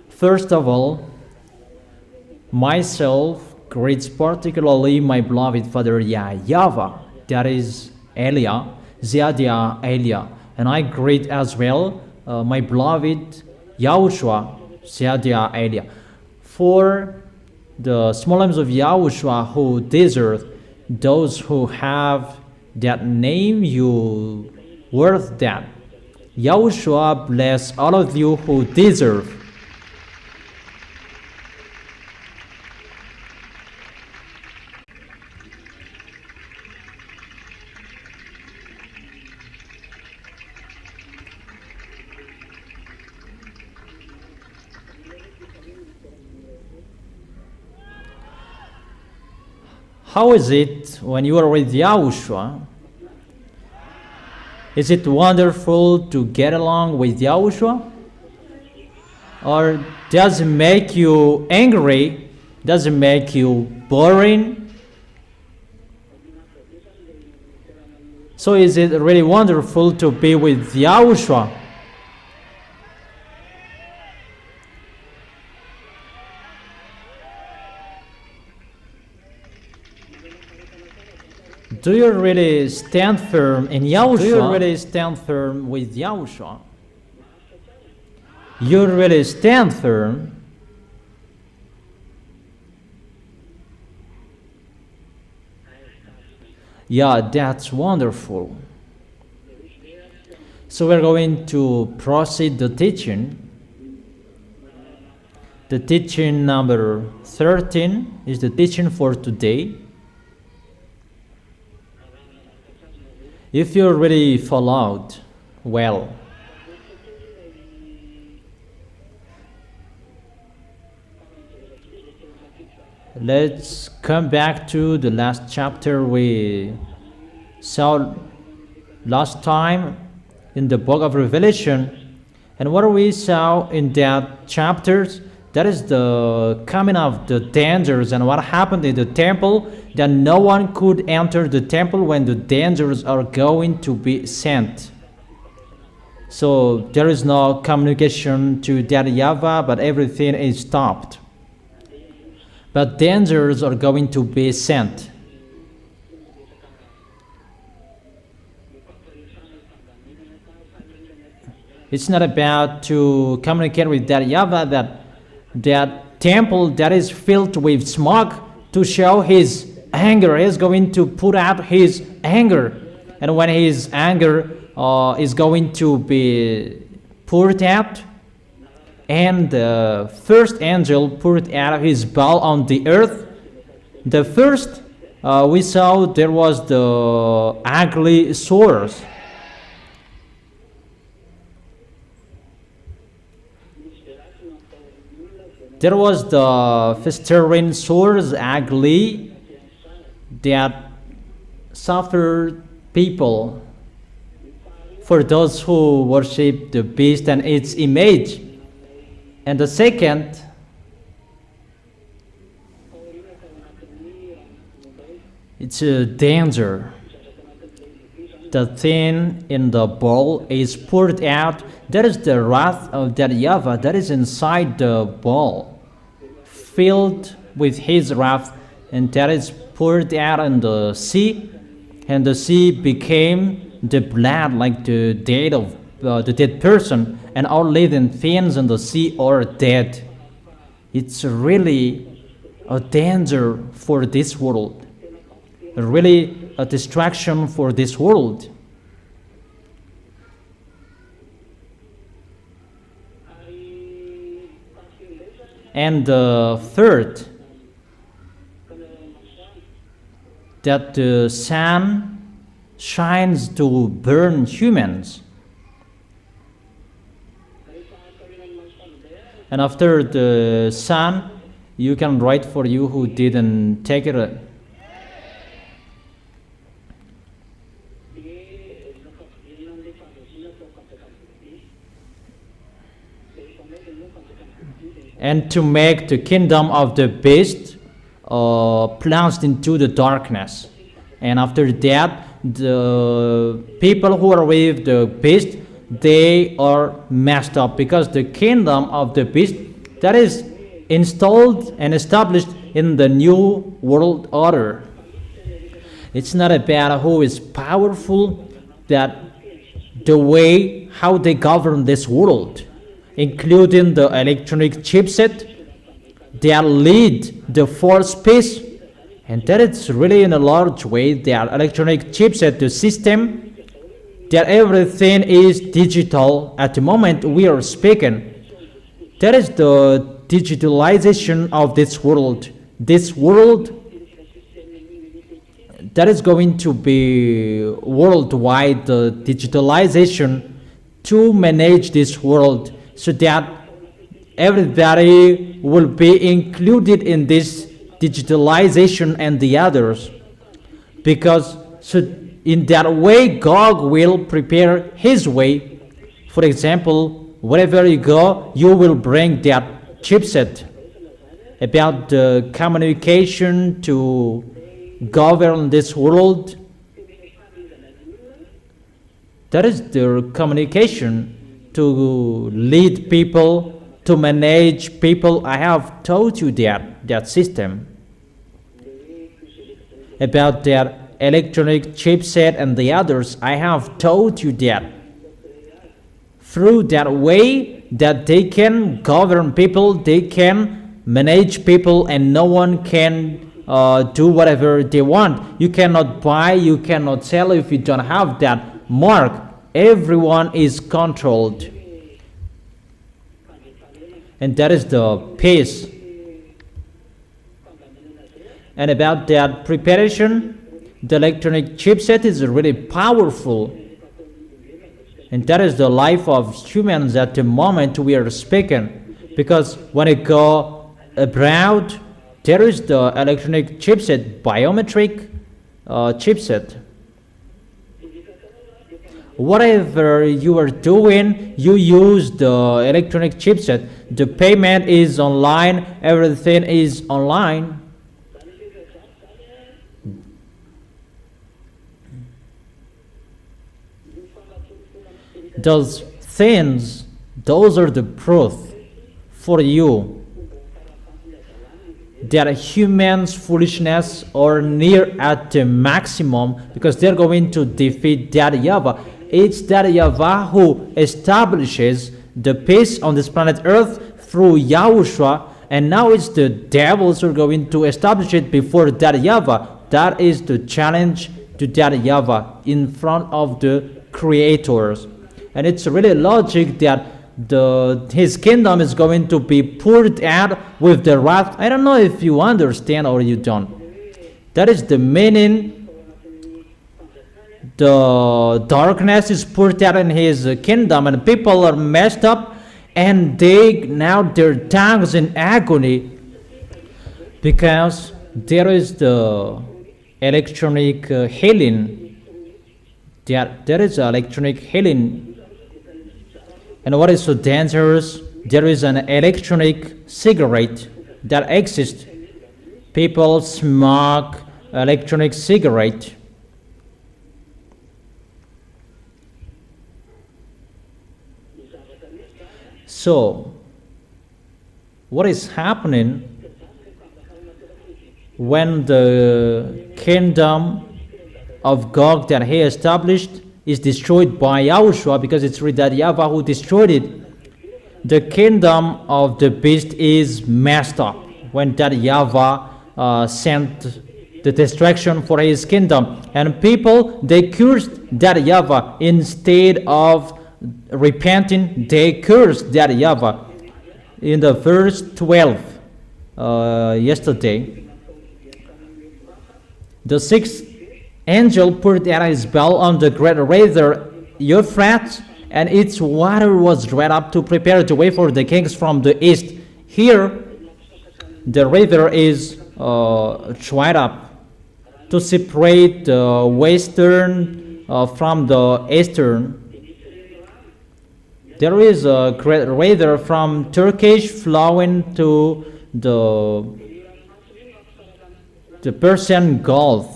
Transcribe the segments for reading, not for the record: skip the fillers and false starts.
First of all, myself greets particularly my beloved father YAHVAH, that is Elia, Ziadia Elia, and I greet as well my beloved YAHOSHUA, Ziadia Elia. For the small names of YAHOSHUA who deserve, those who have that name, you worth that. YAHOSHUA bless all of you who deserve. How is it when you are with YAHOSHUA? Is it wonderful to get along with YAHOSHUA? Or does it make you angry? Does it make you boring? So is it really wonderful to be with YAHOSHUA? Do you really stand firm in YAHOSHUA? Do you really stand firm with YAHOSHUA? You really stand firm? Yeah, that's wonderful. So we're going to proceed the teaching. The teaching number 13 is the teaching for today. If you really followed well, let's come back to the last chapter we saw last time in the book of Revelation. And what we saw in that chapters, that is the coming of the dangers and what happened in the temple, that no one could enter the temple when the dangers are going to be sent. So there is no communication to that YAHVAH, but everything is stopped. But dangers are going to be sent. It's not about to communicate with that YAHVAH, that temple that is filled with smoke to show his anger. He is going to put out his anger, and when his anger is going to be poured out, and the first angel poured out his bowl on the earth. The first we saw there was the ugly sores. There was the festering sores, ugly, that suffered people for those who worship the beast and its image. And the second, it's a danger. The thing in the bowl is poured out. That is the wrath of that YAHVAH that is inside the bowl, filled with his wrath, and that is poured out in the sea, and the sea became the blood, like the dead of the dead person, and all living things in the sea are dead. It's really a danger for this world, really a distraction for this world. And the third, that the sun shines to burn humans. And after the sun, you can write for you who didn't take it. And to make the kingdom of the beast plunged into the darkness. And after that, the people who are with the beast, they are messed up, because the kingdom of the beast that is installed and established in the new world order. It's not about who is powerful, that the way how they govern this world, including the electronic chipset that lead the fourth peace, and that it's really in a large way that electronic chipset, the system, that everything is digital at the moment we are speaking. That is the digitalization of this world. This world that is going to be worldwide, the digitalization to manage this world, so that everybody will be included in this digitalization and the others. Because so in that way, God will prepare his way. For example, wherever you go, you will bring that chipset about the communication to govern this world. That is the communication to lead people, to manage people. I have told you that system about that electronic chipset and the others. I have told you that through that way that they can govern people, they can manage people, and no one can do whatever they want. You cannot buy, you cannot sell if you don't have that mark. Everyone is controlled, and that is the peace. And about that preparation, the electronic chipset is really powerful, and that is the life of humans at the moment we are speaking. Because when you go abroad, there is the electronic chipset, biometric chipset. Whatever you are doing, you use the electronic chipset. The payment is online, everything is online. Those things, those are the proof for you that humans' foolishness are near at the maximum, because they're going to defeat that YAHVAH. It's that YAHVAH who establishes the peace on this planet Earth through YAHOSHUA, and now it's the devils who are going to establish it before that YAHVAH. That is the challenge to that YAHVAH in front of the creators. And it's really logic that his kingdom is going to be poured out with the wrath. I don't know if you understand or you don't. That is the meaning. The darkness is poured out in his kingdom, and people are messed up, and they now their tongues in agony, because there is the electronic healing. There is electronic healing. And what is so dangerous? There is an electronic cigarette that exists. People smoke electronic cigarette. So, what is happening when the kingdom of God that he established is destroyed by YAHOSHUA, because it's really that YAHVAH who destroyed it? The kingdom of the beast is messed up when that YAHVAH sent the destruction for his kingdom, and people, they cursed that YAHVAH. Instead of repenting, they cursed that YAHVAH. In the verse 12 yesterday, the sixth angel poured out his bowl on the great river Euphrates, and its water was dried up to prepare the way for the kings from the east. Here, the river is dried up to separate the western from the eastern. There is a great river from Turkish flowing to the Persian Gulf.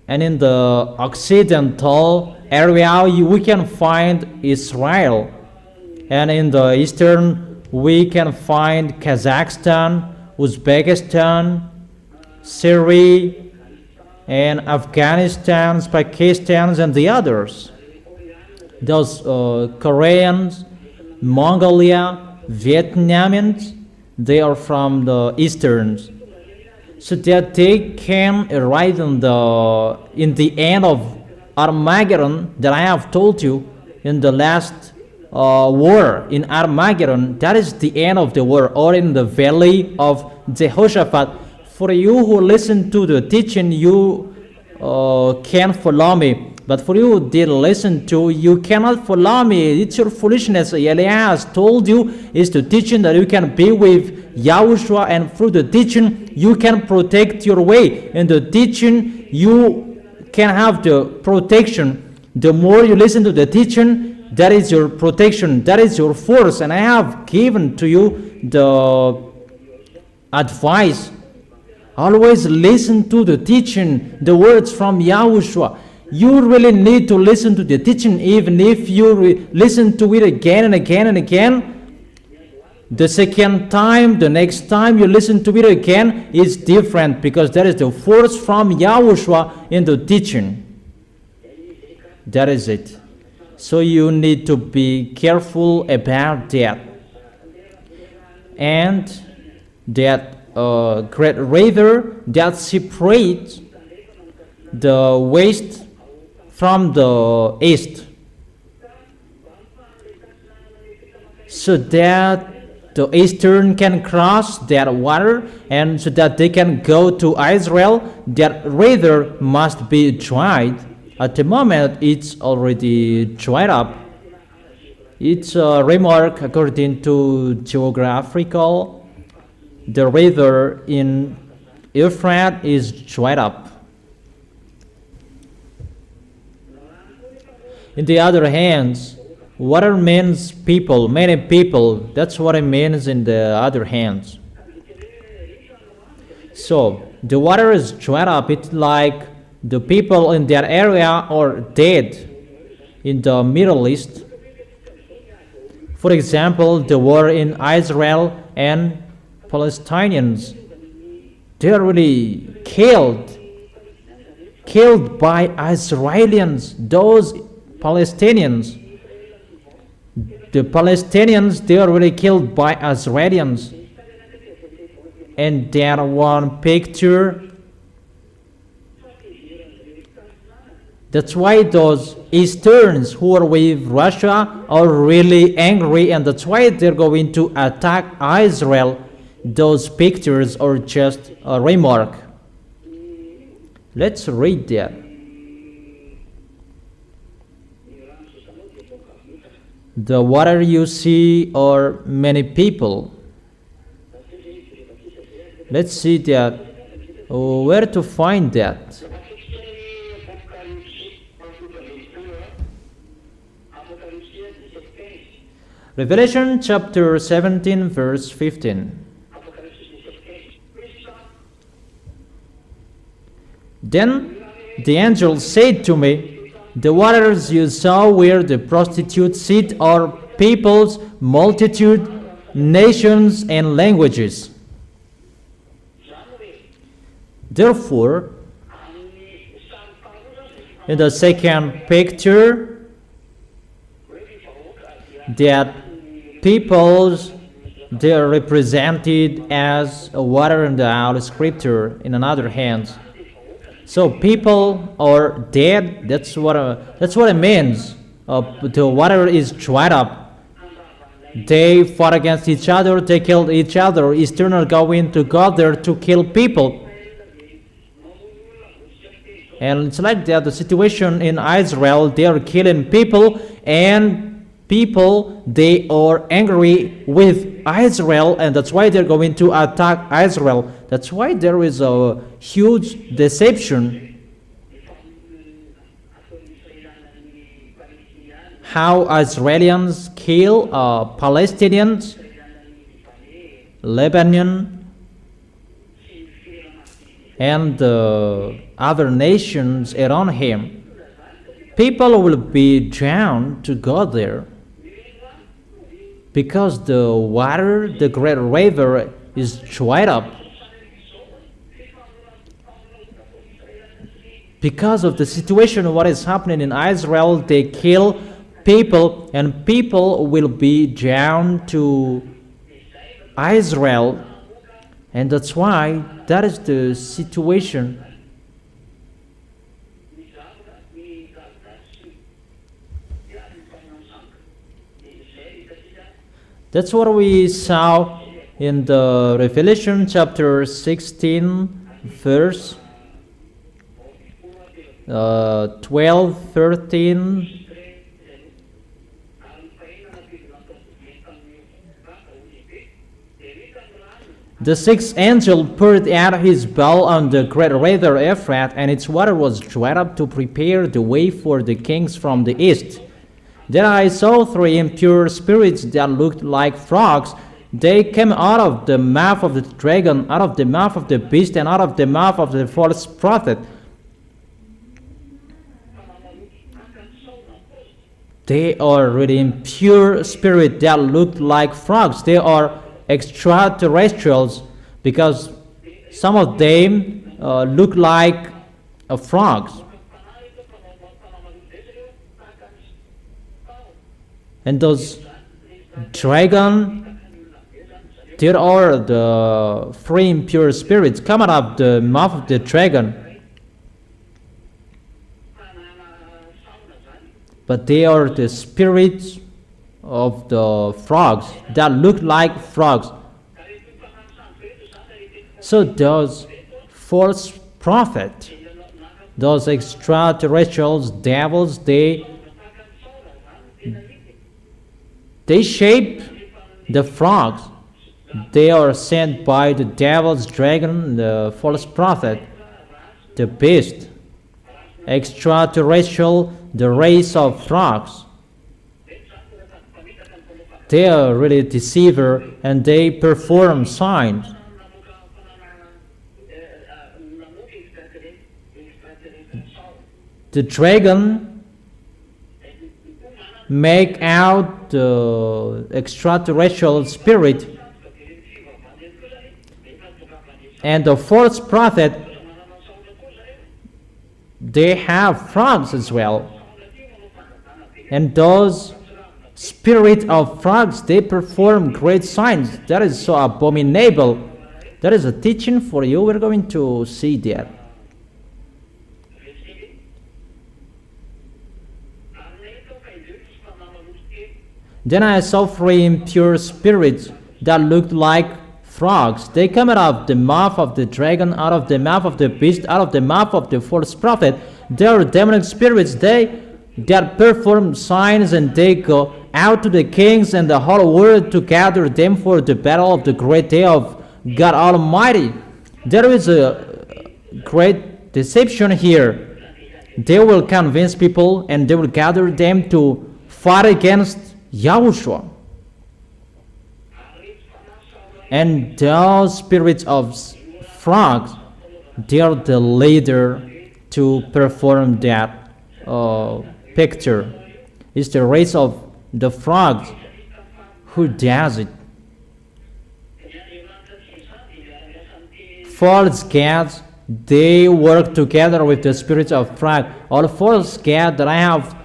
And in the occidental area, we can find Israel. And in the eastern, we can find Kazakhstan, Uzbekistan, Syria, and Afghanistan, Pakistan, and the others. Those Koreans, Mongolia, Vietnamians, they are from the easterns, so that they can arrive in the end of Armageddon that I have told you in the last war in Armageddon. That is the end of the war, or in the valley of Jehoshaphat. For you who listen to the teaching, you can follow me. But for you who didn't listen to, you cannot follow me. It's your foolishness. Elias told you is the teaching that you can be with Yahushua, and through the teaching you can protect your way. In the teaching you can have the protection. The more you listen to the teaching, that is your protection, that is your force. And I have given to you the advice. Always listen to the teaching, the words from Yahushua. You really need to listen to the teaching. Even if you listen to it again and again and again, the second time, the next time you listen to it again is different, because that is the force from Yahushua in the teaching. That is it. So you need to be careful about that. And that great river that separates the west from the east, so that the eastern can cross that water, and so that they can go to Israel. That river must be dried. At the moment, it's already dried up. It's a remark according to geographical. The river in Euphrates is dried up. In the other hand, water means people, many people. That's what it means in the other hand. So the water is dried up. It's like the people in that area are dead in the Middle East. For example, the war in Israel and Palestinians, they are really killed by Israelians. Those Palestinians, the Palestinians, they are really killed by Israelians. And that one picture, that's why those Easterns who are with Russia are really angry, and that's why they're going to attack Israel. Those pictures are just a remark. Let's read that. The water you see are many people. Let's see that. Where to find that? Revelation chapter 17 verse 15. Then the angel said to me, the waters you saw where the prostitutes sit are peoples, multitude, nations, and languages. Therefore, in the second picture, that peoples, they are represented as water in the Holy Scripture in another hand. So people are dead. That's what it means. The water is dried up. They fought against each other. They killed each other. Eastern are going to go there to kill people. And it's like that. The situation in Israel, they are killing people, and people, they are angry with Israel, and that's why they're going to attack Israel. That's why there is a huge deception. How Israelis kill Palestinians, Lebanon, and the other nations around him. People will be drawn to go there because the water, the great river, is dried up. Because of the situation, what is happening in Israel, they kill people, and people will be drawn to Israel, and that's why that is the situation. That's what we saw in the Revelation chapter 16, verse 12, 13. The sixth angel poured out his bowl on the great river Euphrates, and its water was dried up to prepare the way for the kings from the east. Then I saw three impure spirits that looked like frogs. They came out of the mouth of the dragon, out of the mouth of the beast, and out of the mouth of the false prophet. They are really impure spirits that look like frogs. They are extraterrestrials because some of them look like frogs. And those dragon, there are the three impure spirits coming out of the mouth of the dragon. But they are the spirits of the frogs that look like frogs. So those false prophets, those extraterrestrials, devils, they shape the frogs. They are sent by the devil's dragon, the false prophet, the beast, extraterrestrial, the race of frogs. They are really deceiver, and they perform signs. The dragon make out the extraterrestrial spirit, and the false prophet, they have frogs as well. And those spirit of frogs, they perform great signs. That is so abominable. That is a teaching for you. We're going to see that. Then I saw three impure spirits that looked like frogs. They come out of the mouth of the dragon, out of the mouth of the beast, out of the mouth of the false prophet. They are demonic spirits. That perform signs, and they go out to the kings and the whole world to gather them for the battle of the great day of God Almighty. There is a great deception here. They will convince people, and they will gather them to fight against YAHOSHUA. And those spirits of frogs, they are the leader to perform that picture. It's the race of the frogs who does it. False gods, they work together with the spirits of frog. All false gods that I have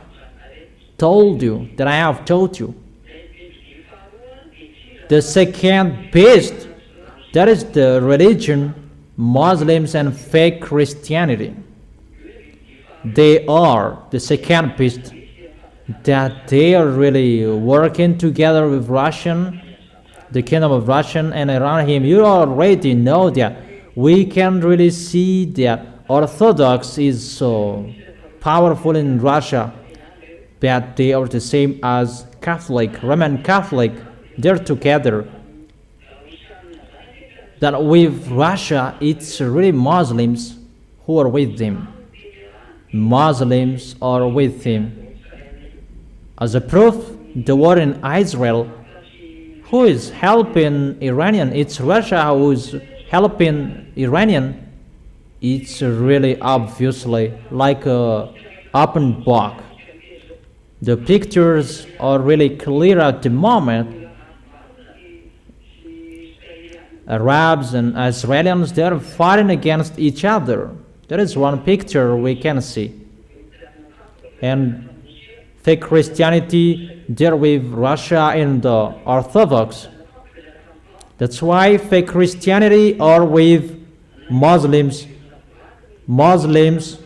told you, that I have taught you. The second beast, that is the religion, Muslims and fake Christianity. They are the second beast, that they are really working together with the kingdom of Russia and around him. You already know that. We can really see that Orthodox is so powerful in Russia, that they are the same as Catholic, Roman Catholic. They're together. That with Russia, it's really Muslims who are with them. Muslims are with him. As a proof, the war in Israel, who is helping Iranian? It's Russia who is helping Iranian. it's really obviously like a open book. The pictures are really clear at the moment. Arabs and Israelis, they are fighting against each other. There is one picture we can see. And fake Christianity there with Russia and the Orthodox. That's why fake Christianity are with Muslims. Muslims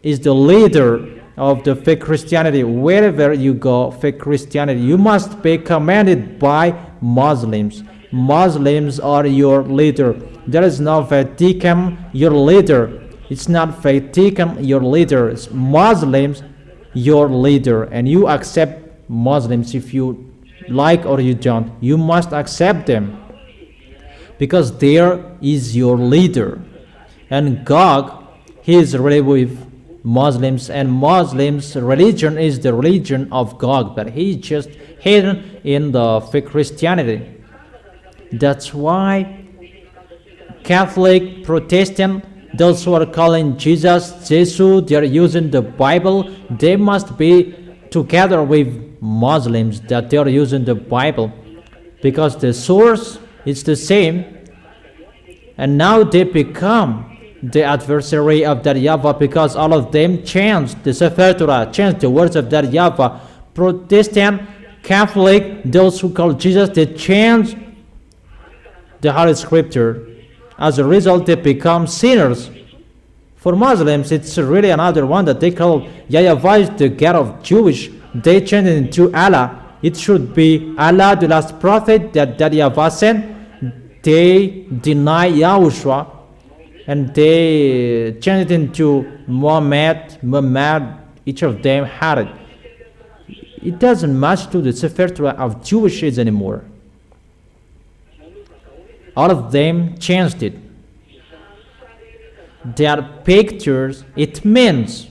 is the leader of the fake Christianity. Wherever you go, fake Christianity, you must be commanded by Muslims. Muslims are your leader. There is no Vatican, your leader. It's not Vatican, your leader. It's Muslims, your leader. And you accept Muslims if you like or you don't. You must accept them, because there is your leader. And Gog, he is really with Muslims, and Muslims' religion is the religion of Gog, but he just hidden in the fake Christianity. That's why Catholic, Protestant, those who are calling Jesus, Jesus, they are using the Bible, they must be together with Muslims that they are using the Bible, because the source is the same. And now they become the adversary of that YAHVAH, because all of them changed the Sefer Torah, changed the words of that YAHVAH. Protestant, Catholic, those who call Jesus, they changed the Holy Scripture. As a result, they become sinners. For Muslims, it's really another one that they call YAHVAH is the God of Jewish. They changed it into Allah. It should be Allah, the last prophet that YAHVAH sent. They deny YAHOSHUA, and they changed it into Muhammad. Each of them had it. It doesn't match to the Sefer Torah of Jewishes anymore. All of them changed it. Their pictures, it means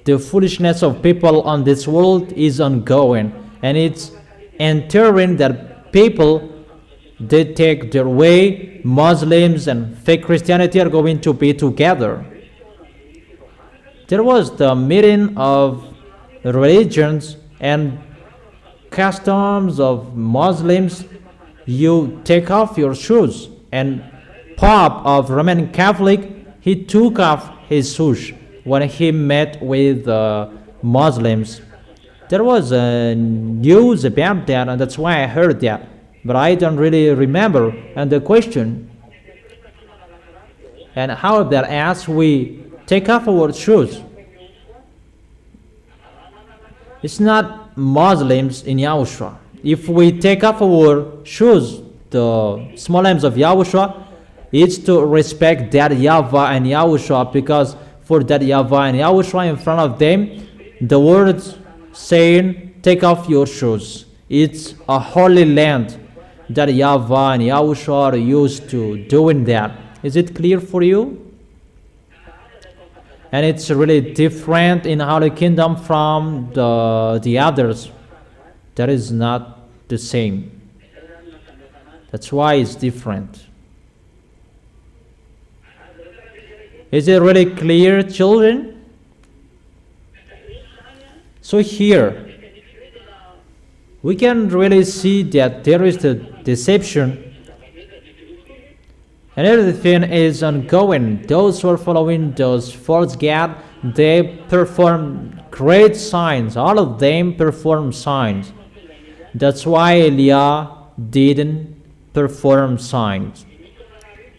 the foolishness of people on this world is ongoing, and it's entering that people, they take their way. Muslims and fake Christianity are going to be together. There was the meeting of religions and customs of Muslims. You take off your shoes, and Pope of Roman Catholic, he took off his shoes when he met with Muslims. There was news about that, and that's why I heard that, but I don't really remember. And the question, and how that as we take off our shoes, it's not Muslims in YAHOSHUA. If we take off our shoes, the small names of YAHOSHUA, it's to respect that YAHVAH and YAHOSHUA, because for that YAHVAH and YAHOSHUA in front of them, the words saying, take off your shoes. It's a holy land that YAHVAH and YAHOSHUA are used to doing that. Is it clear for you? And it's really different in Holy Kingdom from the others. That is not the same. That's why it's different. Is it really clear, children? So here, we can really see that there is the deception, and everything is ongoing. Those who are following those false gods, they perform great signs. All of them perform signs. That's why Eliah didn't perform signs.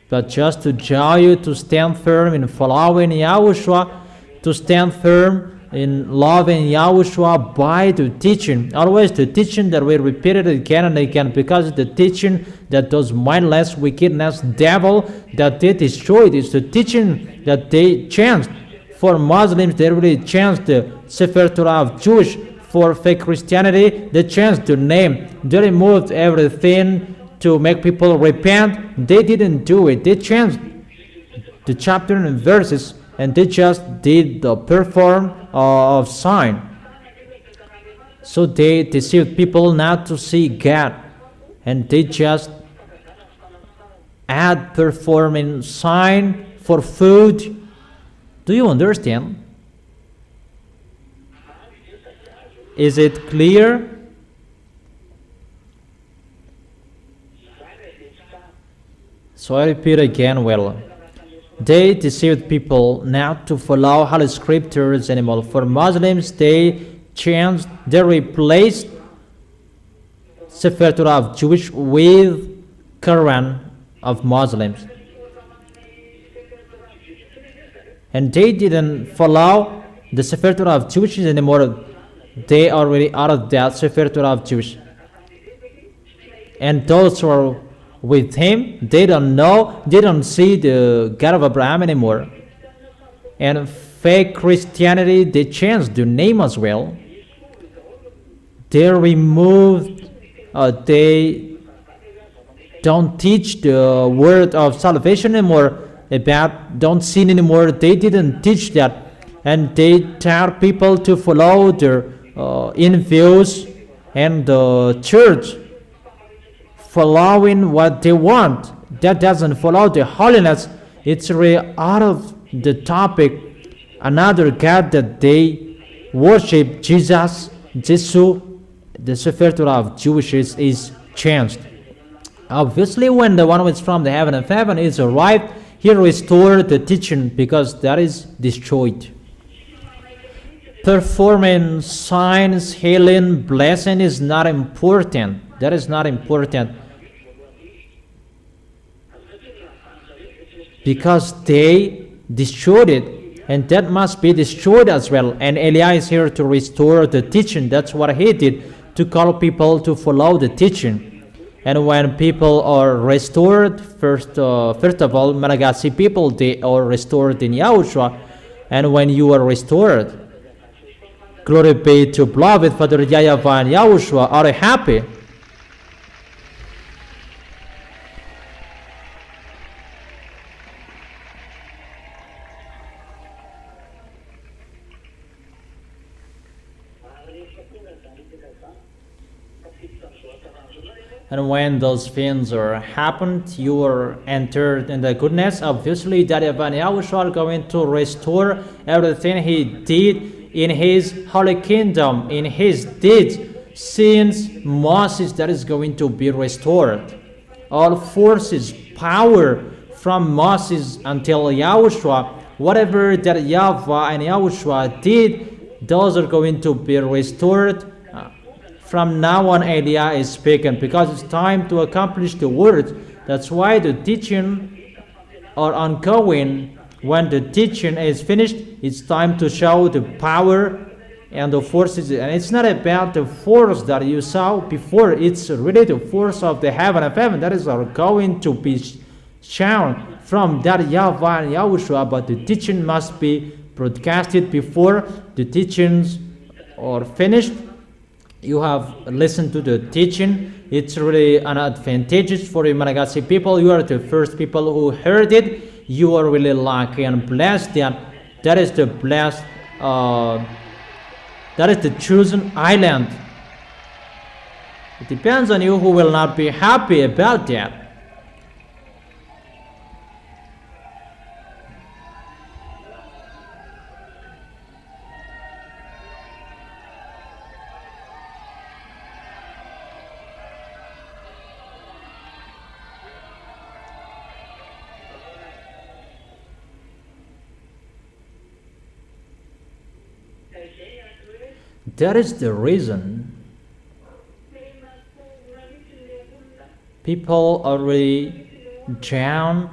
But just to draw you to stand firm in following YAHOSHUA, to stand firm in loving YAHOSHUA by the teaching. Always the teaching that we repeated again and again, because the teaching that those mindless, wickedness, devil that they destroyed is the teaching that they changed. For Muslims, they really changed the Sefer Torah of Jewish. For fake Christianity, they changed the name. They removed everything to make people repent. They didn't do it. They changed the chapter and verses, and they just did the perform of sign. So they deceived people not to see God, and they just at performing sign for food. Do you understand? Is it clear? So I repeat again, well, they deceived people not to follow Holy Scriptures anymore. For Muslims, they replaced Sefer Torah of Jewish with Quran of Muslims. And they didn't follow the Sefer Torah of Jewish anymore. They are already out of that Sefer Torah of Jewish. And those who are with him, they don't know, they don't see the God of Abraham anymore. And fake Christianity, they changed the name as well. They removed, they don't teach the word of salvation anymore, about don't sin anymore. They didn't teach that. And they tell people to follow their in-views and the church, following what they want. That doesn't follow the holiness. It's really out of the topic. Another God that they worship, Jesus, the Sefer Torah of Jewish is changed. Obviously, when the one who is from the heaven of heaven is arrived, he restored the teaching because that is destroyed. Performing signs, healing, blessing is not important. That is not important. Because they destroyed it, and that must be destroyed as well. And Eliah is here to restore the teaching. That's what he did, to call people to follow the teaching. And when people are restored, first of all, Malagasy people, they are restored in Yahushua. And when you are restored, glory be to beloved Father YAHVAH and YAHOSHUA are happy. And when those things are happened, you are entered in the goodness. Obviously, that YAHVAH and YAHOSHUA are going to restore everything he did in his holy kingdom, in his deeds, since Moses, that is going to be restored. All forces, power from Moses until YAHOSHUA, whatever that YAHVAH and YAHOSHUA did, those are going to be restored. From now on, Eliah is speaking because it's time to accomplish the word. That's why the teaching are ongoing. When the teaching is finished, it's time to show the power and the forces. And it's not about the force that you saw before. It's really the force of the heaven of heaven that is going to be shown from that YAHVAH and YAHOSHUA. But the teaching must be broadcasted before the teachings are finished. You have listened to the teaching. It's really an advantage for the Malagasy people. You are the first people who heard it. You are really lucky and blessed. That is the blessed, that is the chosen island. It depends on you who will not be happy about that. That is the reason people are really down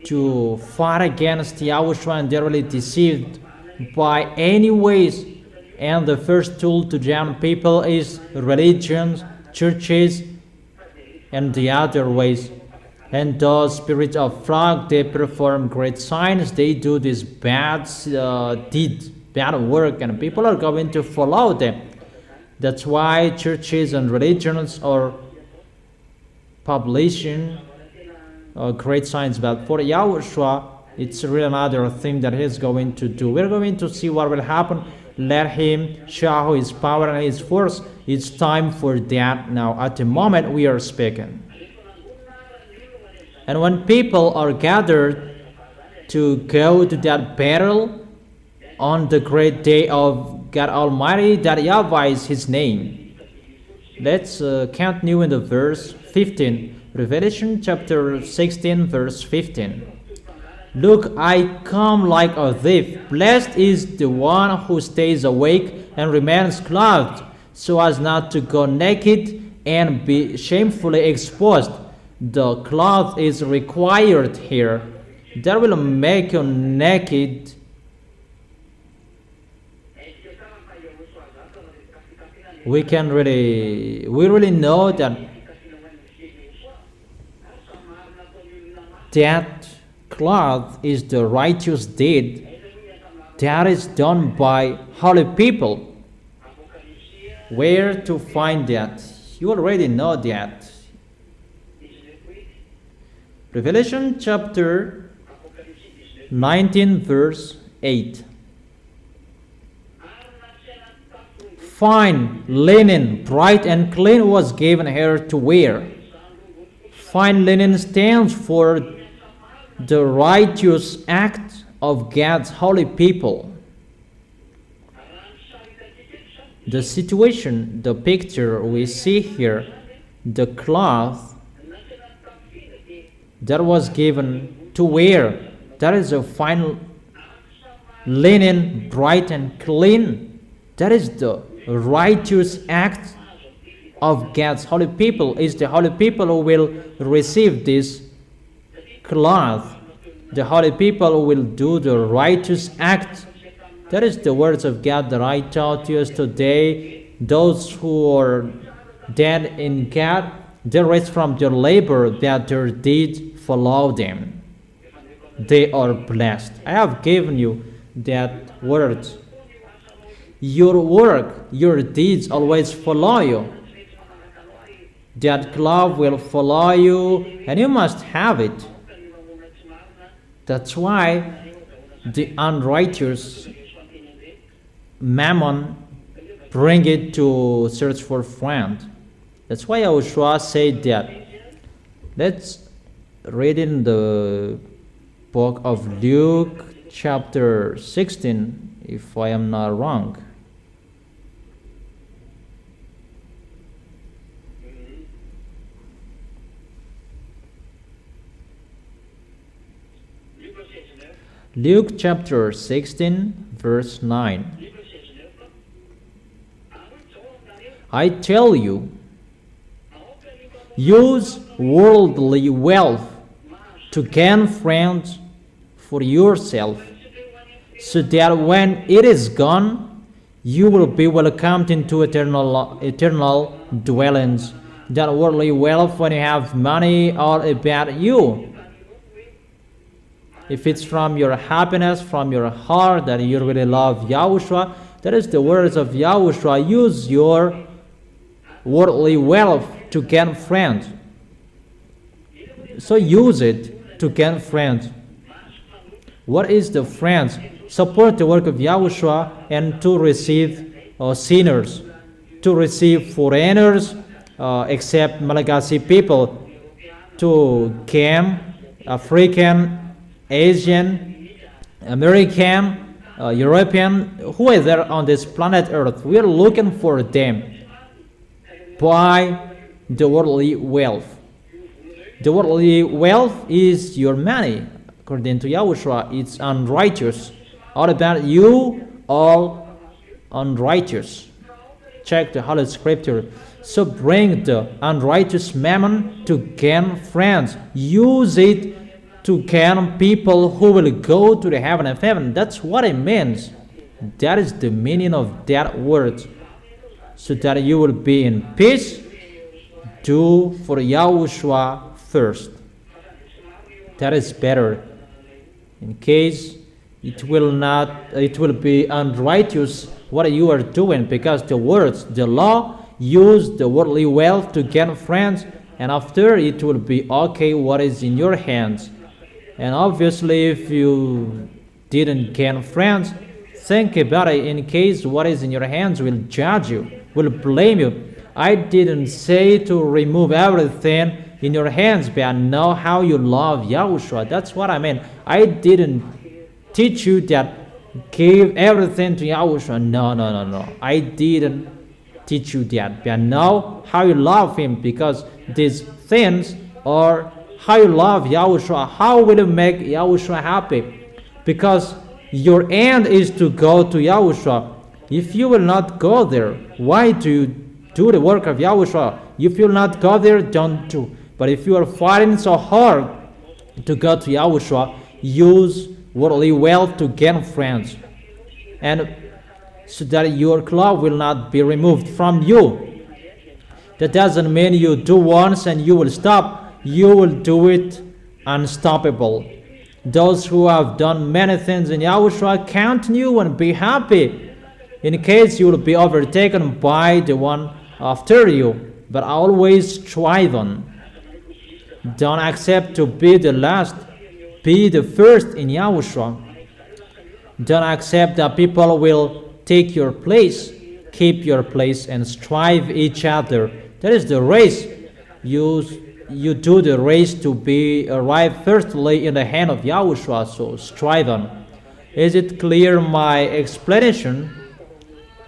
to fight against YAHOSHUA, and they're really deceived by any ways. And the first tool to drown people is religions, churches, and the other ways. And those spirits of frog, they perform great signs. They do these bad deeds, bad work, and people are going to follow them. That's why churches and religions are publishing great signs. But for YAHOSHUA, it's really another thing that he's going to do. We're going to see what will happen. Let him show his power and his force. It's time for that now. At the moment we are speaking. And when people are gathered to go to that battle on the great day of God Almighty, that YAHVAH is His name. Let's continue in the verse 15. Revelation chapter 16, verse 15. Look, I come like a thief. Blessed is the one who stays awake and remains clothed, so as not to go naked and be shamefully exposed. The cloth is required here. That will make you naked. We really know that cloth is the righteous deed that is done by holy people. Where to find that? You already know that. Revelation chapter 19, verse 8. Fine linen, bright and clean, was given her to wear. Fine linen stands for the righteous act of God's holy people. The situation, the picture we see here, the cloth that was given to wear, that is a fine linen, bright and clean. That is the righteous act of God's holy people. Is the holy people who will receive this cloth. The holy people who will do the righteous act. That is the words of God that I taught you today. Those who are dead in God, they rest from their labor, that their deeds follow them. They are blessed. I have given you that word. Your work, your deeds always follow you. That cloth will follow you, and you must have it. That's why the unrighteous mammon bring it to search for friend. That's why YAHOSHUA said that. Let's read in the book of Luke chapter 16, if I am not wrong. Luke chapter 16, verse 9. I tell you, use worldly wealth to gain friends for yourself, so that when it is gone, you will be welcomed into eternal dwellings. That worldly wealth, when you have money, all about you. If it's from your happiness, from your heart, that you really love YAHOSHUA, that is the words of YAHOSHUA. Use your worldly wealth to gain friends. So use it to gain friends. What is the friends? Support the work of YAHOSHUA and to receive sinners, to receive foreigners, except Malagasy people, to Cam, African, Asian, American, European, who is there on this planet Earth. We are looking for them by the worldly wealth. The worldly wealth is your money. According to YAHOSHUA, it's unrighteous. All about you, all unrighteous. Check the Holy Scripture. So bring the unrighteous mammon to gain friends. Use it to gain people who will go to the heaven of heaven. That's what it means. That is the meaning of that word. So that you will be in peace, do for YAHOSHUA first. That is better. In case it will be unrighteous what you are doing, because the words, the law, use the worldly wealth to gain friends, and after it will be okay what is in your hands. And obviously, if you didn't gain friends, think about it. In case what is in your hands will judge you, will blame you. I didn't say to remove everything in your hands, but I know how you love Yahushua. That's what I mean. I didn't teach you that give everything to Yahushua. No. I didn't teach you that. But I know how you love him, because these things are how you love Yahushua. How will you make Yahushua happy? Because your end is to go to Yahushua. If you will not go there, why do you do the work of Yahushua? If you will not go there, don't do. But if you are fighting so hard to go to Yahushua, use worldly wealth to gain friends, and so that your cloth will not be removed from you. That doesn't mean you do once and you will stop. You will do it unstoppable. Those who have done many things in Yahushua, count you and be happy, in case you will be overtaken by the one after you. But always strive on. Don't accept to be the last. Be the first in Yahushua. Don't accept that people will take your place. Keep your place and strive each other. That is the race. You do the race to be arrived firstly in the hand of Yahushua, so strive on. Is it clear my explanation?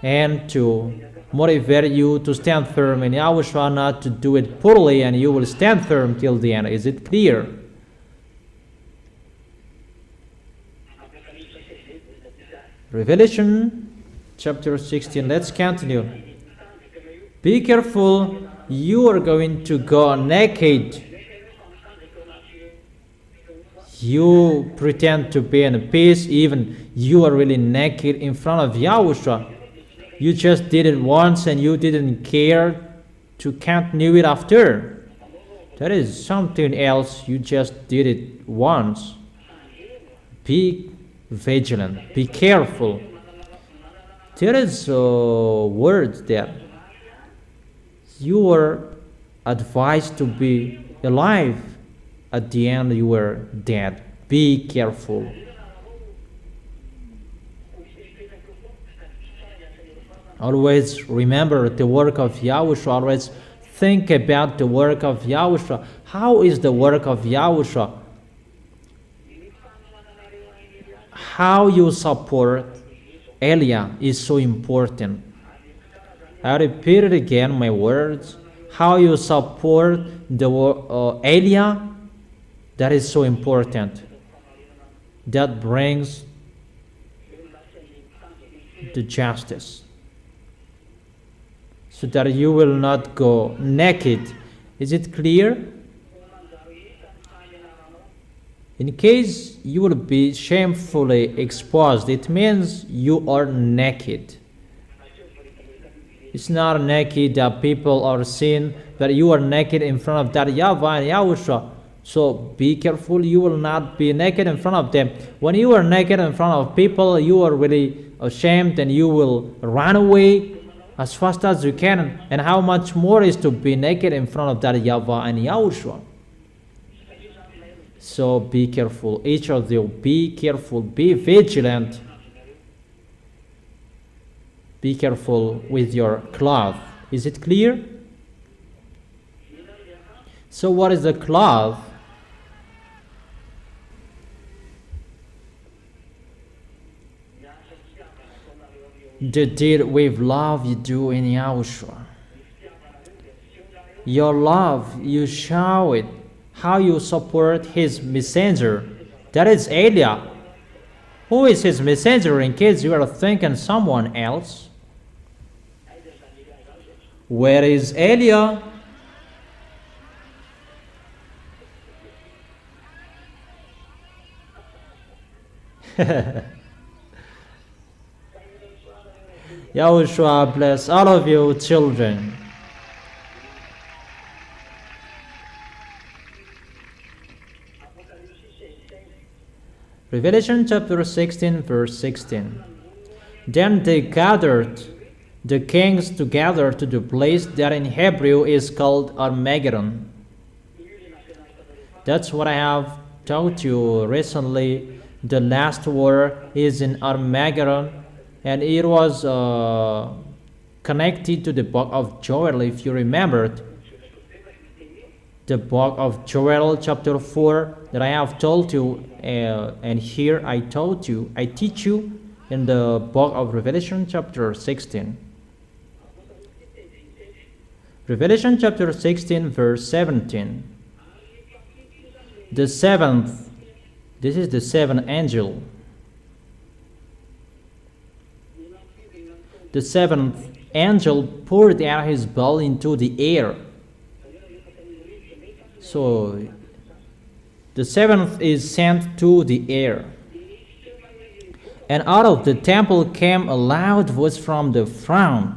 And to motivate you to stand firm in Yahushua, not to do it poorly, and you will stand firm till the end. Is it clear? Revelation chapter 16. Let's continue. Be careful. You are going to go naked. You pretend to be in peace, even you are really naked in front of Yahushua. You just did it once and you didn't care to continue it after. That is something else. You just did it once. Be vigilant. Be careful. There is a word there. You are advised to be alive. At the end, you were dead. Be careful. Always remember the work of Yahushua. Always think about the work of Yahushua. How is the work of Yahushua? How you support Elia is so important. I repeat it again, my words. How you support the Elia, that is so important. That brings the justice. So that you will not go naked. Is it clear? In case you will be shamefully exposed, it means you are naked. It's not naked that people are seen, but you are naked in front of that YAHVAH and YAHOSHUA. So be careful, you will not be naked in front of them. When you are naked in front of people, you are really ashamed and you will run away as fast as you can. And how much more is to be naked in front of that YAHVAH and YAHOSHUA. So be careful, each of you, be careful, be vigilant. Be careful with your cloth. Is it clear? So what is the cloth? The deed with love you do in Yahushua. Your love, you show it. How you support his messenger. That is Elia. Who is his messenger, in case you are thinking someone else? Where is Elia? Yahushua bless all of you children. Revelation chapter 16 verse 16. Then they gathered the kings together to the place that in Hebrew is called Armageddon. That's what I have taught you recently. The last war is in Armageddon, and it was connected to the book of Joel, if you remembered. the book of Joel chapter 4 that I have told you, and here I teach you in the book of Revelation chapter 16. Revelation chapter 16 verse 17. The seventh, this is the seventh angel. The seventh angel poured out his bowl into the air. So the seventh is sent to the air. And out of the temple came a loud voice from the throne.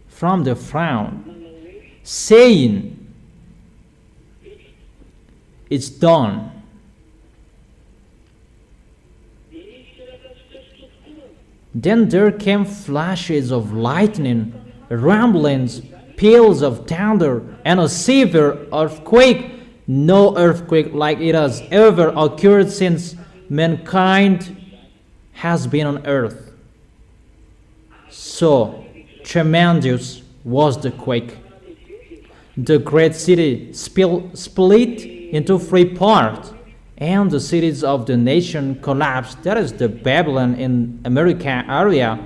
From the throne, saying, "It's done." Then there came flashes of lightning, rumblings, peals of thunder, and a severe earthquake. No earthquake like it has ever occurred since mankind has been on earth. So tremendous was the quake. The great city split into three parts, and the cities of the nation collapsed. That is the Babylon in America area.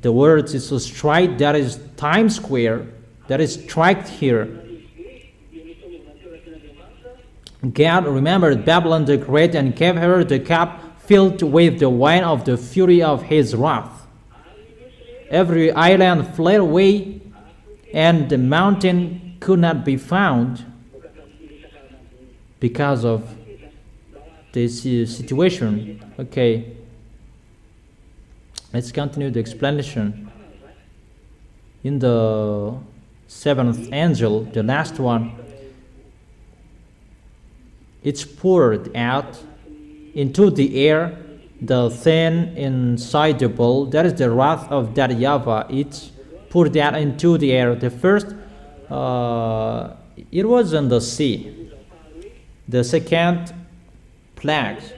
The word is a strike, that is Times Square, that is strike here. God remembered Babylon the Great and gave her the cup filled with the wine of the fury of his wrath. Every island fled away, and the mountain could not be found because of this situation. Okay, let's continue the explanation. In the seventh angel, the last one, it's poured out into the air, the thing inside the bowl, that is the wrath of that YAHVAH. It's poured out into the air. The first, it was in the sea. The second, plagues.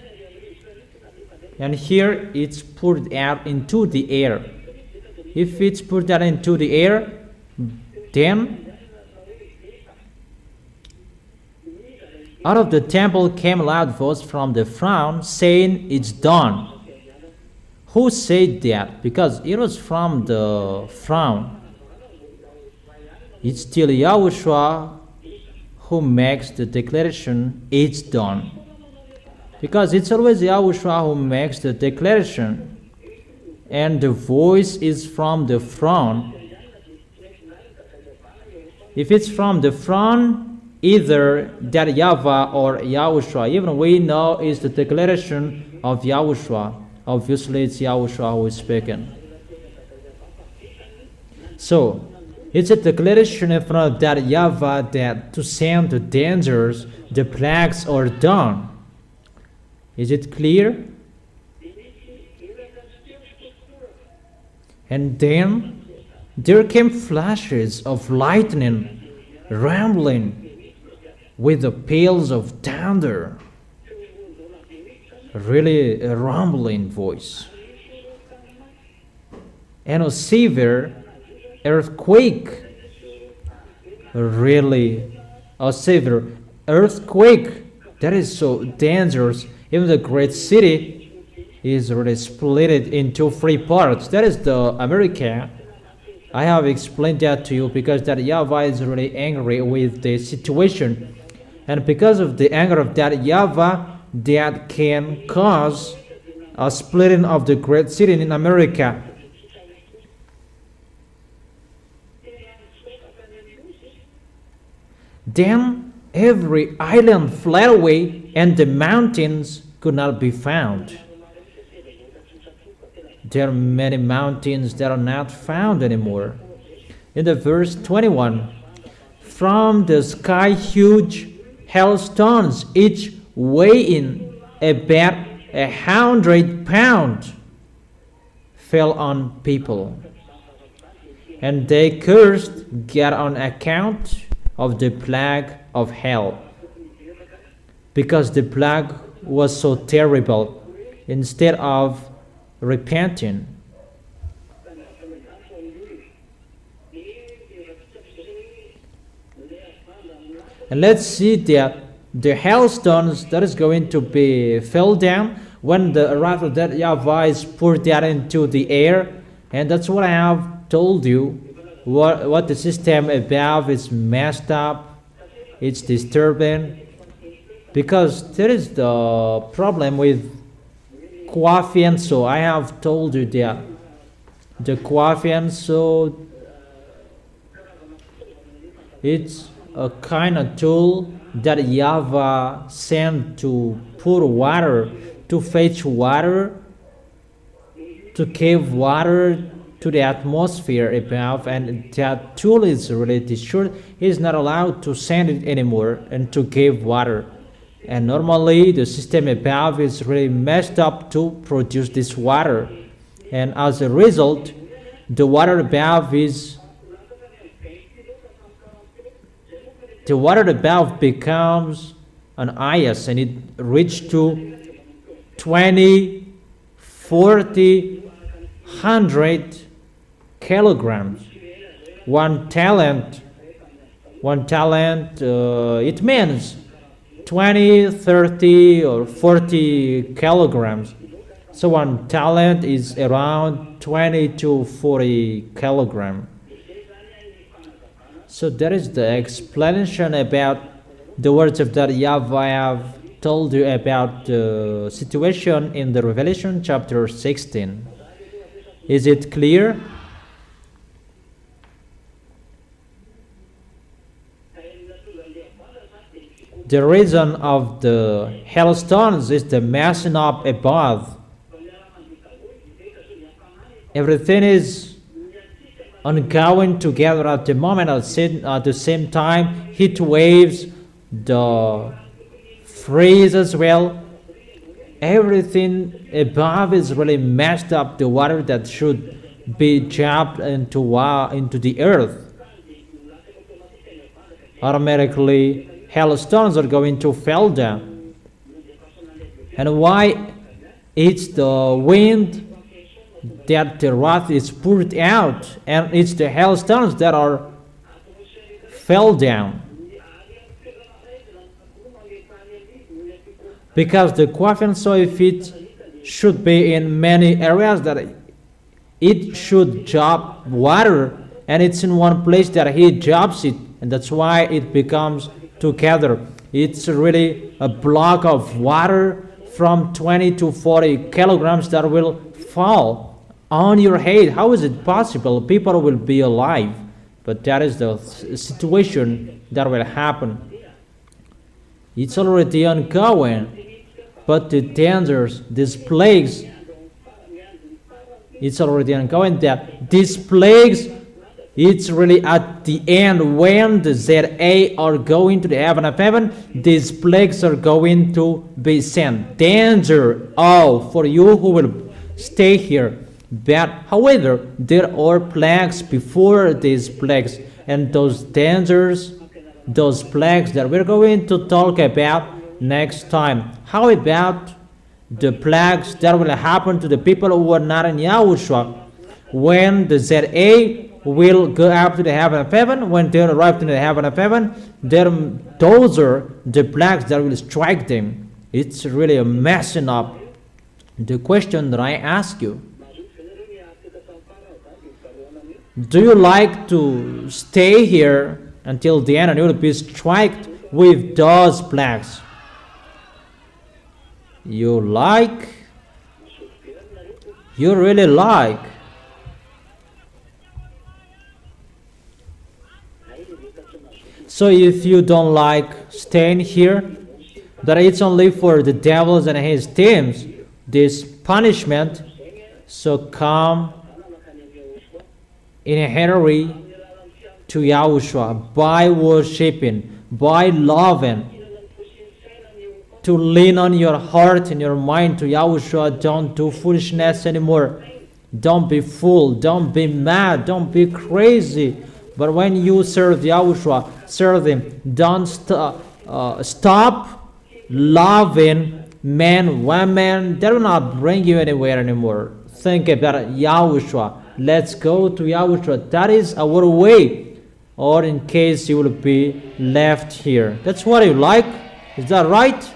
And here it's poured out into the air. If it's poured out into the air, then out of the temple came a loud voice from the throne saying, "It's done." Who said that? Because it was from the throne. It's still YAHOSHUA who makes the declaration, "It's done." Because it's always YAHOSHUA who makes the declaration. And the voice is from the throne. If it's from the throne, either that YAHVAH or YAHOSHUA, even we know is the declaration of YAHOSHUA. Obviously, it's YAHOSHUA who is speaking. So, it's a declaration in front of that YAHVAH that to send the dangers, the plagues are done. Is it clear? And then there came flashes of lightning, rumbling, with the peals of thunder. Really a rumbling voice. And a severe earthquake. Really a severe earthquake. That is so dangerous. Even the great city is really split into three parts. That is the America. I have explained that to you because that YAHVAH is really angry with the situation. And because of the anger of that YAHVAH, that can cause a splitting of the great city in America. Then every island fled away, and the mountains could not be found. There are many mountains that are not found anymore. In the verse 21, from the sky huge hailstones, each weighing about 100 pounds, fell on people. And they cursed God on account of the plague of hell, because the plague was so terrible. Instead of repenting, And let's see that the hailstones that is going to be fell down when the wrath of that YAHVAH is poured out into the air. And that's what I have told you. What the system above is messed up. It's disturbing. Because there is the problem with Kwafianso. I have told you that the Kwafianso, it's a kind of tool that YAHVAH sent to pour water, to fetch water, to give water to the atmosphere above, and that tool is really destroyed. He is not allowed to send it anymore and to give water. And normally the system above is really messed up to produce this water. And as a result, the water above becomes an ice, and it reached to 20, 40, 100 kilograms. One talent, it means 20, 30 or 40 kilograms. So one talent is around 20 to 40 kilograms. So that is the explanation about the words of that YAHVAH I have told you about the situation in the Revelation chapter 16. Is it clear? The reason of the hailstones is the messing up above. Everything is ongoing together at the moment. At the same time, heat waves, the freeze as well. Everything above is really messed up. The water that should be dropped into the earth, automatically hailstones are going to fall down. And why? It's the wind that the wrath is poured out, and it's the hailstones that are fell down. Because the coffin, so if it should be in many areas, that it should drop water, and it's in one place that he drops it, and that's why it becomes together. It's really a block of water from 20 to 40 kilograms that will fall on your head. How is it possible? People will be alive, but that is the situation that will happen. It's already ongoing, but the dangers, these plagues, it's already ongoing. That these plagues, it's really at the end when the ZA are going to the heaven of heaven, these plagues are going to be sent. Danger, for you who will stay here. But however, there are plagues before these plagues, and those dangers, those plagues that we're going to talk about next time. How about the plagues that will happen to the people who are not in YAHOSHUA when the ZA will go up to the heaven of heaven? When they arrive to the heaven of heaven, those are the plagues that will strike them. It's really a messing up. The question that I ask you, do you like to stay here until the end and you will be struck with those plagues? You like? You really like? So if you don't like staying here, that it's only for the devils and his teams, this punishment, so come in a hurry to YAHOSHUA by worshiping, by loving, to lean on your heart and your mind to YAHOSHUA. Don't do foolishness anymore. Don't be fool. Don't be mad. Don't be crazy. But when you serve YAHOSHUA, serve Him. Don't stop loving men, women. They will not bring you anywhere anymore. Think about YAHOSHUA. Let's go to YAHOSHUA. That is our way. or in case you will be left here. That's what you like. Is that right?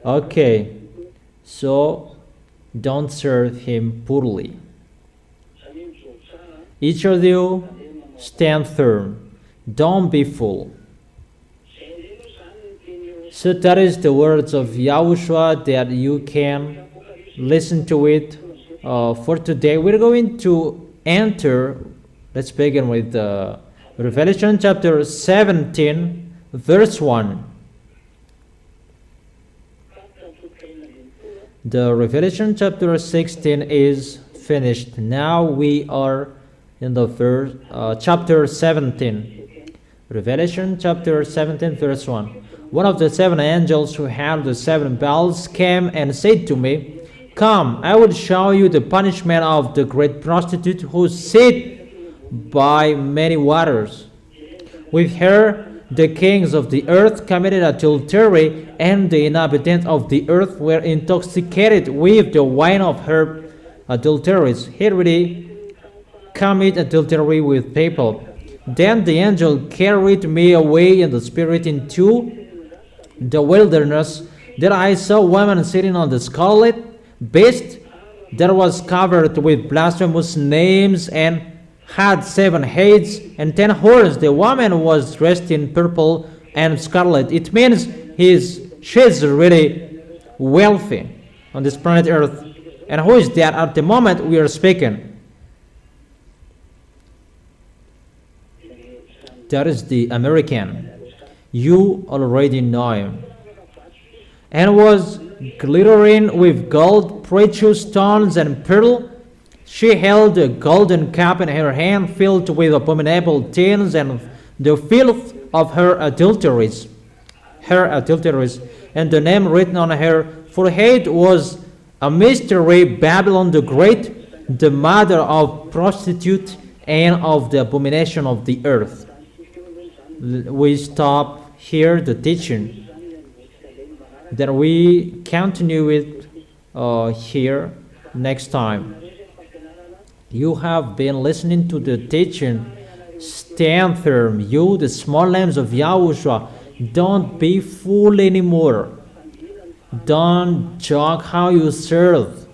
Okay, so don't serve him poorly. Each of you stand firm. Don't be fool. So that is the words of YAHOSHUA that you can listen to it for today. We're going to enter, let's begin with Revelation chapter 17, verse 1. The Revelation chapter 16 is finished. Now we are in the chapter 17. Revelation chapter 17, verse 1. One of the seven angels who had the seven bells came and said to me, "Come, I will show you the punishment of the great prostitute who sat by many waters. With her the kings of the earth committed adultery, and the inhabitants of the earth were intoxicated with the wine of her adulteries. He really commit adultery with people." Then the angel carried me away in the spirit into the wilderness. There I saw a woman sitting on the scarlet beast that was covered with blasphemous names and had 7 heads and 10 horns. The woman was dressed in purple and scarlet. It means she's really wealthy on this planet Earth. And who is that at the moment we are speaking? That is the American. You already know him. And was glittering with gold, precious stones, and pearl. She held a golden cup in her hand filled with abominable things and the filth of her adulteries. And the name written on her forehead was a mystery, Babylon the Great, the mother of prostitute and of the abomination of the earth. We stop here the teaching. Then we continue it here next time. You have been listening to the teaching. Stand firm. You, the small lambs of YAHOSHUA, don't be fooled anymore. Don't joke how you serve.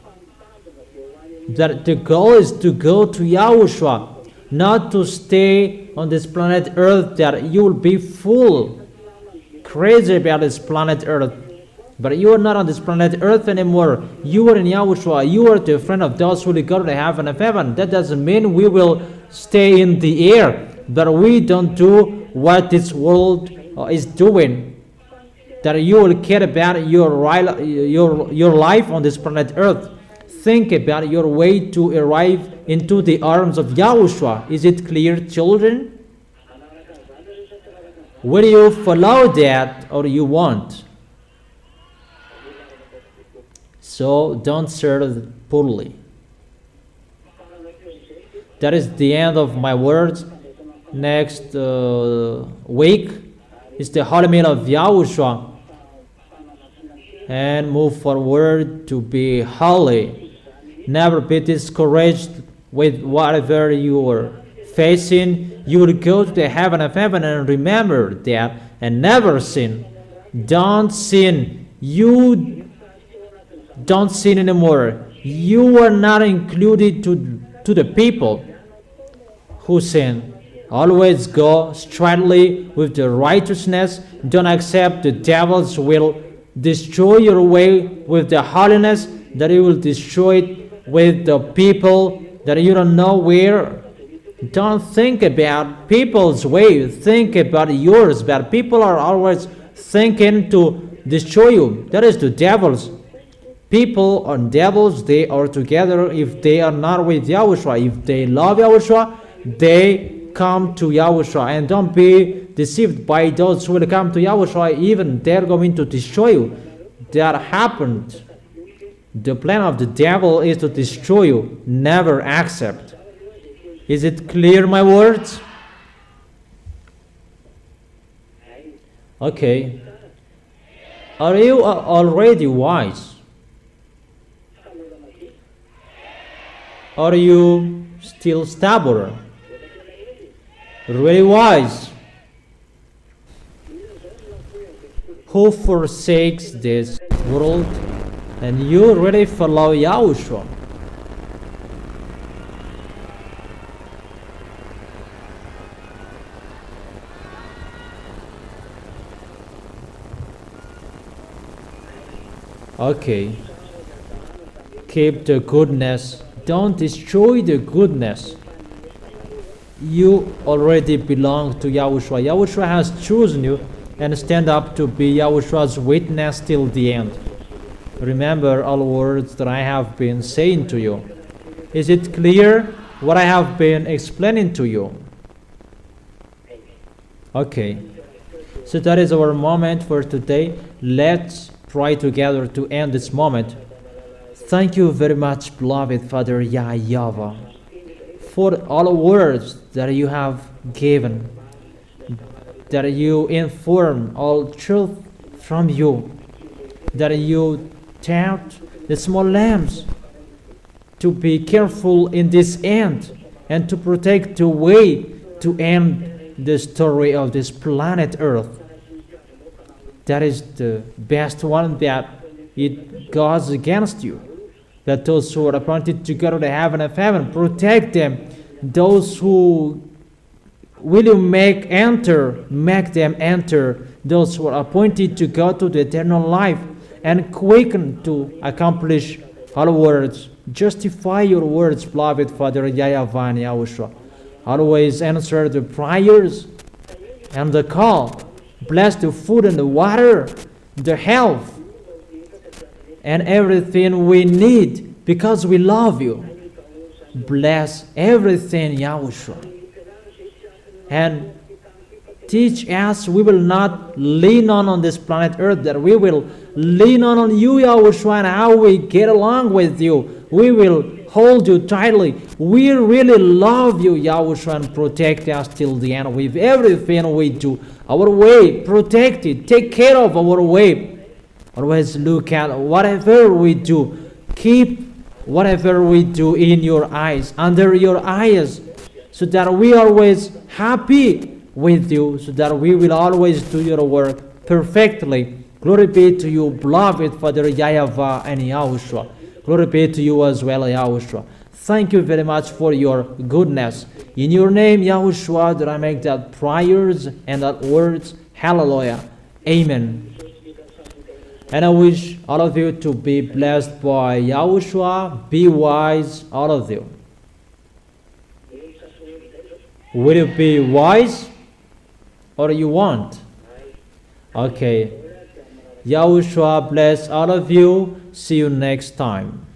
That the goal is to go to YAHOSHUA, not to stay on this planet Earth, that you will be full, crazy about this planet Earth. But you are not on this planet Earth anymore. You are in YAHOSHUA. You are the friend of those who will go to the heaven of heaven. That doesn't mean we will stay in the air, but we don't do what this world is doing. That you will care about your life on this planet Earth. Think about your way to arrive into the arms of YAHOSHUA. Is it clear, children? Will you follow that or you won't? So don't serve poorly. That is the end of my words. Next week is the Holy Meal of YAHOSHUA. And move forward to be holy. Never be discouraged with whatever you are facing. You will go to the heaven of heaven, and remember that, and never sin. Don't sin. You don't sin anymore. You are not included to the people who sin. Always go straightly with the righteousness. Don't accept the devil's will. Destroy your way with the holiness, that you will destroy it with the people that you don't know where. Don't think about people's way. Think about yours. But people are always thinking to destroy you. That is the devil's. People and devils, they are together if they are not with YAHOSHUA. If they love YAHOSHUA, they come to YAHOSHUA. And don't be deceived by those who will come to YAHOSHUA, even they're going to destroy you. That happened. The plan of the devil is to destroy you. Never accept. Is it clear, my words? Are you already wise? Are you still stubborn? Really wise? Who forsakes this world and you really follow Yahushua? Okay. Keep the goodness. Don't destroy the goodness. You already belong to Yahushua. Yahushua has chosen you and stand up to be Yahushua's witness till the end. Remember all words that I have been saying to you. Is it clear what I have been explaining to you? Okay. So that is our moment for today. Let's pray together to end this moment. Thank you very much, beloved Father YAHVAH, for all words that you have given, that you inform all truth from you, that you taught the small lambs to be careful in this end and to protect the way to end the story of this planet Earth. That is the best one, that it goes against you. That those who are appointed to go to the heaven of heaven, protect them. Those who will you make them enter. Those who are appointed to go to the eternal life, and quicken to accomplish all words. Justify your words, beloved Father YAHVAH and YAHOSHUA. Always answer the prayers and the call. Bless the food and the water, the health, and everything we need because we love you. Bless everything, Yahushua. And teach us we will not lean on this planet Earth, that we will lean on you, Yahushua, and how we get along with you. We will hold you tightly. We really love you, Yahushua, and protect us till the end with everything we do. Our way, protect it. Take care of our way. Always look at whatever we do. Keep whatever we do in your eyes, under your eyes, so that we are always happy with you, so that we will always do your work perfectly. Glory be to you, beloved Father YAHVAH and YAHOSHUA. Glory be to you as well, Yahushua. Thank you very much for your goodness. In your name, Yahushua, that I make that prayers and that words. Hallelujah. Amen. And I wish all of you to be blessed by Yahushua. Be wise, all of you. Will you be wise or you want? Okay. Yahushua bless all of you. See you next time.